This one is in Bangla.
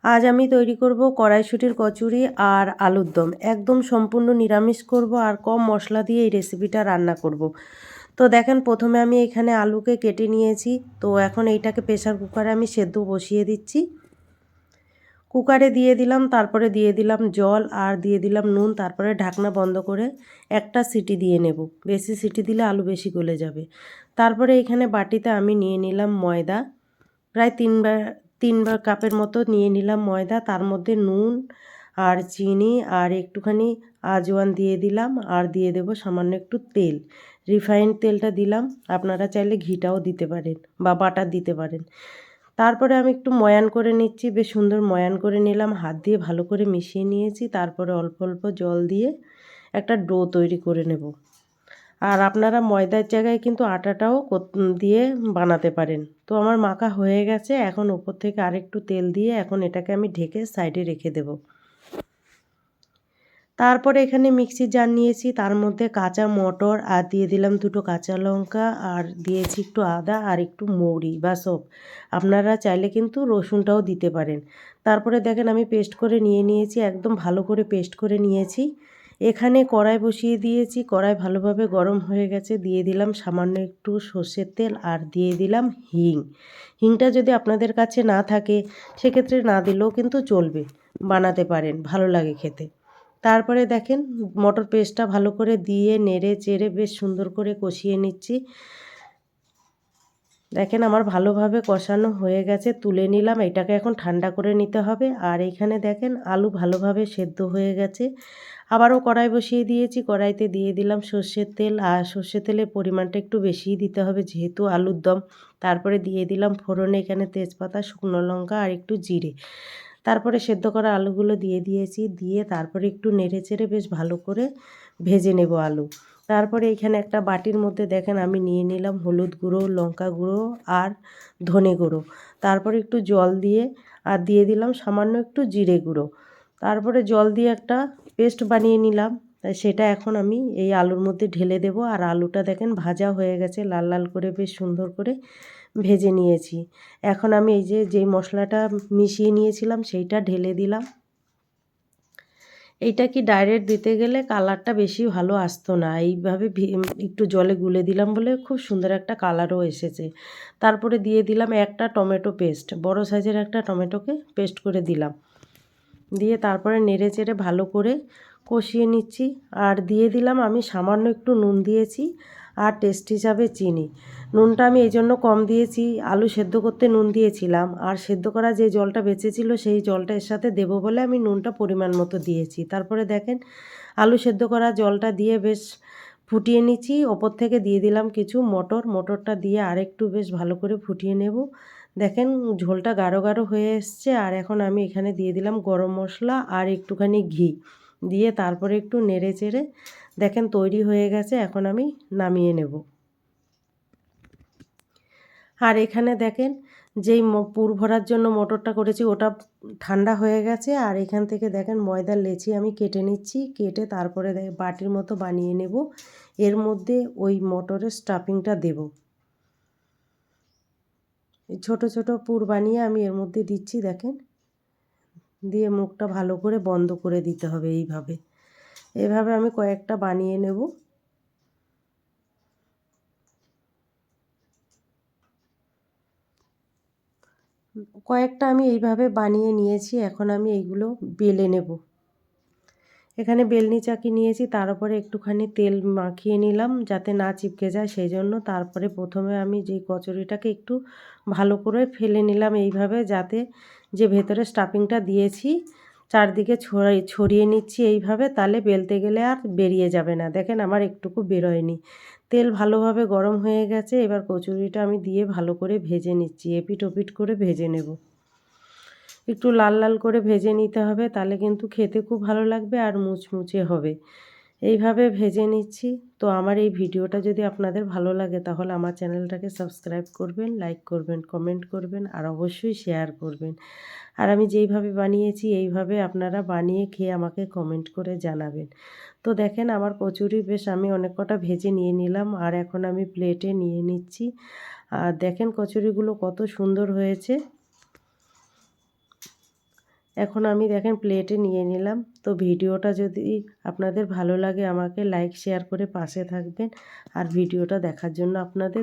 আজ আমি তৈরি করব কড়াইশুঁটির কচুরি আর আলুর দম। একদম সম্পূর্ণ নিরামিষ করব আর কম মশলা দিয়ে এই রেসিপিটা রান্না করব। তো দেখেন প্রথমে আমি এখানে আলুকে কেটে নিয়েছি। তো এখন এইটাকে প্রেসার কুকারে আমি সেদ্ধ বসিয়ে দিচ্ছি। কুকারে দিয়ে দিলাম, তারপরে দিয়ে দিলাম জল আর দিয়ে দিলাম নুন, তারপরে ঢাকনা বন্ধ করে একটা সিটি দিয়ে নেব। বেশি সিটি দিলে আলু বেশি গলে যাবে। তারপরে এখানে বাটিতে আমি নিয়ে নিলাম ময়দা, প্রায় তিন কাপের মতো নিয়ে নিলাম ময়দা। তার মধ্যে নুন আর চিনি আর একটুখানি আজওয়ান দিয়ে দিলাম আর দিয়ে দেব সামান্য একটু তেল, রিফাইন্ড তেলটা দিলাম। আপনারা চাইলে ঘিটাও দিতে পারেন বা বাটার দিতে পারেন। তারপরে আমি একটু ময়ান করে নিচ্ছি, বেশ সুন্দর ময়ান করে নিলাম, হাত দিয়ে ভালো করে মিশিয়ে নিয়েছি। তারপরে অল্প অল্প জল দিয়ে একটা ডো তৈরি করে নেব। আর আপনারা ময়দার জায়গায় কিন্তু আটাটাও দিয়ে বানাতে পারেন। তো আমার মাখা হয়ে গেছে, এখন উপর থেকে আরেকটু তেল দিয়ে এখন এটাকে আমি ঢেকে সাইডে রেখে দেব। তারপরে এখানে মিক্সির জার নিয়েছি, তার মধ্যে কাঁচা মটর আর দিয়ে দিলাম দুটো কাঁচা লঙ্কা আর দিয়েছি একটু আদা আর একটু মৌরি বা সব। আপনারা চাইলে কিন্তু রসুনটাও দিতে পারেন। তারপরে দেখেন আমি পেস্ট করে নিয়েছি, একদম ভালো করে পেস্ট করে নিয়েছি। এখানে কড়াই বসিয়ে দিয়েছি, কড়াই ভালোভাবে গরম হয়ে গেছে। দিয়ে দিলাম সামান্য একটু সর্ষের তেল আর দিয়ে দিলাম হিং। হিংটা যদি আপনাদের কাছে না থাকে সেক্ষেত্রে না দিলেও কিন্তু চলবে, বানাতে পারেন, ভালো লাগে খেতে। তারপরে দেখেন মটর পেস্টটা ভালো করে দিয়ে নেড়ে চেড়ে বেশ সুন্দর করে কষিয়ে নিচ্ছি। দেখেন আমার ভালোভাবে কষানো হয়ে গেছে, তুলে নিলাম। এটাকে এখন ঠান্ডা করে নিতে হবে। আর এইখানে দেখেন আলু ভালোভাবে সেদ্ধ হয়ে গেছে। আবারও কড়াই বসিয়ে দিয়েছি, কড়াইতে দিয়ে দিলাম সর্ষের তেল আর সর্ষের তেলের পরিমাণটা একটু বেশিই দিতে হবে যেহেতু আলুর দম। তারপরে দিয়ে দিলাম ফোড়নে এখানে তেজপাতা, শুকনো লঙ্কা আর একটু জিরে। তারপরে সেদ্ধ করা আলুগুলো দিয়ে দিয়েছি, দিয়ে তারপরে একটু নেড়ে চেড়ে বেশ ভালো করে ভেজে নেব আলু। তারপরে এখানে একটা বাটির মধ্যে দেখেন আমি নিয়ে নিলাম হলুদ গুঁড়ো, লঙ্কা গুঁড়ো আর ধনে গুঁড়ো। তারপরে একটু জল দিয়ে আর দিয়ে দিলাম সামান্য একটু জিরে গুঁড়ো। তারপরে জল দিয়ে একটা পেস্ট বানিয়ে নিলাম। তাই সেটা এখন আমি এই আলুর মধ্যে ঢেলে দেব। আর আলুটা দেখেন ভাজা হয়ে গেছে, লাল লাল করে বেশ সুন্দর করে ভেজে নিয়েছি। এখন আমি এই যেই মশলাটা মিশিয়ে নিয়েছিলাম সেইটা ঢেলে দিলাম। এইটা কি ডাইরেক্ট দিতে গেলে কালারটা বেশি ভালো আসতো না, এইভাবে একটু জলে গুলে দিলাম বলে খুব সুন্দর একটা কালারও এসেছে। তারপরে দিয়ে দিলাম একটা টমেটো পেস্ট, বড় সাইজের একটা টমেটোকে পেস্ট করে দিলাম। দিয়ে তারপরে নেড়ে চেড়ে ভালো করে কষিয়ে নিচ্ছি। আর দিয়ে দিলাম আমি সামান্য একটু নুন দিয়েছি আর টেস্ট হিসাবে চিনি। নুনটা আমি এই জন্য কম দিয়েছি, আলু সেদ্ধ করতে নুন দিয়েছিলাম আর সেদ্ধ করা যে জলটা বেঁচেছিল সেই জলটা এর সাথে দেবো বলে আমি নুনটা পরিমাণ মতো দিয়েছি। তারপরে দেখেন আলু সেদ্ধ করা জলটা দিয়ে বেশ ফুটিয়ে নিচ্ছি। ওপর থেকে দিয়ে দিলাম কিছু মটরটা দিয়ে আরেকটু বেশ ভালো করে ফুটিয়ে নেব। দেখেন ঝোলটা গাঢ় গাঢ় হয়ে এসছে। আর এখন আমি এখানে দিয়ে দিলাম গরম মশলা আর একটুখানি ঘি দিয়ে তারপরে একটু নেড়ে চেড়ে দেখেন তৈরি হয়ে গেছে। এখন আমি নামিয়ে নেব। আর এখানে দেখেন যেই পুর ভরার জন্য মটরটা করেছি ওটা ঠান্ডা হয়ে গেছে। আর এখান থেকে দেখেন ময়দার লেচি আমি কেটে নিচ্ছি, কেটে তারপরে বাটির মতো বানিয়ে নেব। এর মধ্যে ওই মটরের স্টাফিংটা দেব। এই ছোটো ছোটো পুর বানিয়ে আমি এর মধ্যে দিচ্ছি দেখেন, দিয়ে মুখটা ভালো করে বন্ধ করে দিতে হবে। এইভাবে আমি কয়েকটা বানিয়ে নেব। কয়েকটা আমি এইভাবে বানিয়ে নিয়েছি, এখন আমি এইগুলো বেলে নেব। এখানে বেলনি চাকি নিয়েছি, তার উপরে একটুখানি তেল মাখিয়ে নিলাম যাতে না চিপকে যায় সেই জন্য। তারপরে প্রথমে আমি যেই কচুরিটাকে একটু ভালো করে ফেলে নিলাম এইভাবে, যাতে যে ভেতরে স্টাফিংটা দিয়েছি চারদিকে ছড়িয়ে নিচ্ছি এইভাবে, তাহলে বেলতে গেলে আর বেরিয়ে যাবে না। দেখেন আমার একটুকু বেরোয়নি। তেল ভালোভাবে গরম হয়ে গেছে, এবার কচুরিটা আমি দিয়ে ভালো করে ভেজে নিচ্ছি, এপিট ওপিট করে ভেজে নেব। একটু লাল লাল করে ভেজে নিতে হবে, তাহলে কিন্তু খেতে খুব ভালো লাগবে আর মুচমুচে হবে। এইভাবে ভেজে নিচ্ছি। তো আমার এই ভিডিওটা যদি আপনাদের ভালো লাগে তাহলে আমার চ্যানেলটাকে সাবস্ক্রাইব করবেন, লাইক করবেন, কমেন্ট করবেন আর অবশ্যই শেয়ার করবেন। আর আমি যেইভাবে বানিয়েছি এইভাবে আপনারা বানিয়ে খেয়ে আমাকে কমেন্ট করে জানাবেন। তো দেখেন আমার কচুরি বেশ আমি অনেক কটা ভেজে নিয়ে নিলাম আর এখন আমি প্লেটে নিয়ে নিচ্ছি। আর দেখেন কচুরিগুলো কত সুন্দর হয়েছে। এখন আমি দেখেন প্লেটে নিয়ে নিলাম। তো ভিডিওটা যদি আপনাদের ভালো লাগে আমাকে লাইক শেয়ার করে পাশে থাকবেন আর ভিডিওটা দেখার জন্য আপনাদের